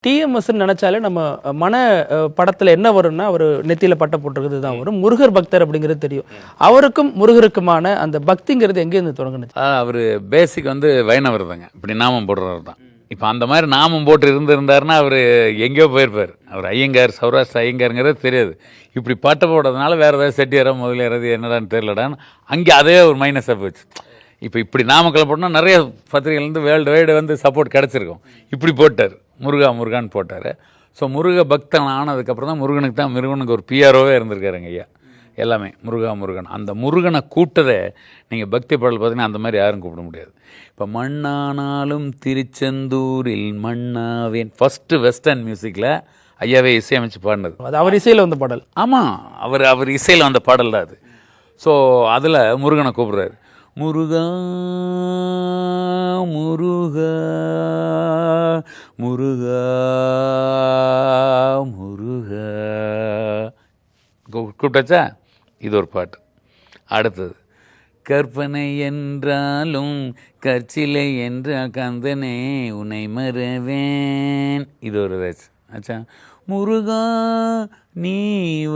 டிஎம்எஸ்ன்னு நினைச்சாலே நம்ம மன படத்துல என்ன வரும்னா அவர் நெத்தியில பட்டை போட்டிருக்கிறது தான் வரும். முருகர் பக்தர் அப்படிங்கிறது தெரியும். அவருக்கும் முருகருக்குமான அந்த பக்திங்கிறது எங்கேருந்து தொடங்குனுச்சு? அவர் பேசிக் வந்து வைணவர் தாங்க, இப்படி நாமம் போடுறவர் தான். இப்போ அந்த மாதிரி நாமம் போட்டு இருந்திருந்தாருன்னா அவர் எங்கேயோ போயிருப்பார். அவர் ஐயங்கார், சௌராஷ்டிர ஐயங்காருங்கிறது தெரியாது. இப்படி பாட்டை போடுறதுனால வேறு ஏதாவது செட்டியாரோ முதலியாரது என்னடான்னு தெரியலடான்னு அங்கே அதே ஒரு மைனஸாக போச்சு. இப்போ இப்படி நாமக்கல் போட்டோம்னா நிறைய பத்திரிகைலேருந்து வேர்ல்டு வைடு வந்து சப்போர்ட் கிடச்சிருக்கும். இப்படி போட்டார், முருகா முருகான்னு போட்டார். ஸோ முருக பக்தன் ஆனதுக்கப்புறம் தான் முருகனுக்கு ஒரு பிஆர்ஓவே இருந்திருக்காருங்க ஐயா. எல்லாமே முருகா முருகன். அந்த முருகனை கூட்டதை நீங்கள் பக்தி பாடல் பார்த்தீங்கன்னா அந்த மாதிரி யாரும் கூப்பிட முடியாது. இப்போ மண்ணானாலும் திருச்செந்தூரில் மண்ணாவேன் ஃபஸ்ட்டு வெஸ்டர்ன் மியூசிக்கில் ஐயாவே இசையமைச்சு பாடினது. அது அவர் இசையில் வந்த பாடல். ஆமாம், அவர் இசையில் வந்த பாடல் தான் அது. ஸோ அதில் முருகனை கூப்பிட்றாரு. முருகா முருகா முருகா முருகா கூப்பிட்டாச்சா? இது ஒரு பாட்டு. அடுத்தது கற்பனை என்றாலும் கற்சிலை என்ற கந்தனே உன்னை மறவேன். இது ஒரு இதாச்சு. ஆச்சா? முருகா நீ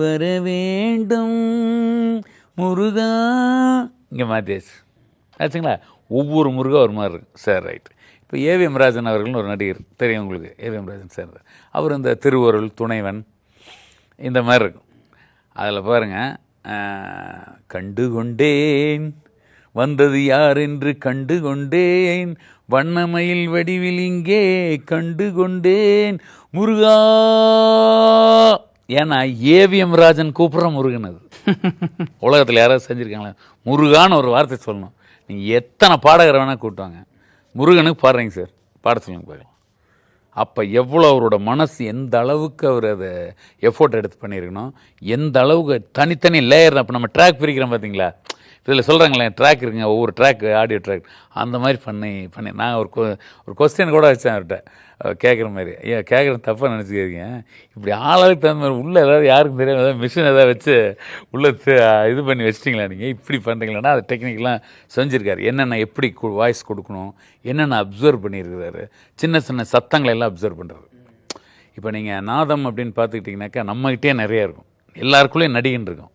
வர வேண்டும் முருகா, இங்கே மாற்றியாச்சு. ஆச்சுங்களா? ஒவ்வொரு முருகா ஒரு மாதிரி இருக்கு. Sir right. இப்போ ஏவிஎம் ராஜன் அவர்கள்னு ஒரு நடிகர் தெரியும் உங்களுக்கு. ஏவிஎம் ராஜன் சார் அவர் இந்த திருவருள், துணைவன் இந்த மாதிரி இருக்கும். அதில் பாருங்கள், கண்டுகொண்டேன் வந்தது யார் என்று கண்டுகொண்டேன், வண்ணமயில் வடிவில் இங்கே கண்டுகொண்டேன் முருகா. ஏன்னா ஏவிஎம் ராஜன் கூப்பிட்ற முருகன் அது. உலகத்தில் யாராவது செஞ்சுருக்காங்களா? முருகான்னு ஒரு வார்த்தை சொல்லணும். நீங்கள் எத்தனை பாடகரை வேணால் கூப்பிட்டாங்க, முருகனுக்கு பாடுறீங்க சார், பாட சொல்லுங்க பார்க்கலாம். அப்போ எவ்வளோ அவரோட மனசு எந்த அளவுக்கு அவர் அதை எஃபோர்ட் எடுத்து பண்ணியிருக்கணும், எந்த அளவுக்கு தனித்தனி லேயர். அப்போ நம்ம ட்ராக் பிரிக்கிறோம் பார்த்தீங்களா, இதில் சொல்கிறாங்களே ட்ராக் இருக்குங்க, ஒவ்வொரு ட்ராக் ஆடியோ ட்ராக், அந்த மாதிரி பண்ணி நான் ஒரு கொஸ்டின் கூட வச்சேன் அவர்கிட்ட கேட்குற மாதிரி. ஐயா கேட்குறேன், தப்பாக நினச்சிக்கிறீங்க, இப்படி ஆளாளுக்கு தகுந்த மாதிரி உள்ளே ஏதாவது யாருக்கும் தெரியாது ஏதாவது மிஷின் ஏதாவது வச்சு உள்ளே இது பண்ணி வச்சிட்டிங்களா நீங்கள், இப்படி பண்ணுறீங்களான்னா அது டெக்னிக்கெலாம் செஞ்சுருக்காரு. என்னென்ன எப்படி வாய்ஸ் கொடுக்கணும், என்னென்ன அப்சர்வ் பண்ணியிருக்கிறாரு, சின்ன சின்ன சத்தங்களை எல்லாம் அப்சர்வ் பண்ணுறாரு. இப்போ நீங்கள் நாதம் அப்படின்னு பார்த்துக்கிட்டிங்கனாக்கா நம்மகிட்டே நிறையா இருக்கும், எல்லாருக்குள்ளேயும் நடிகன் இருக்கும்.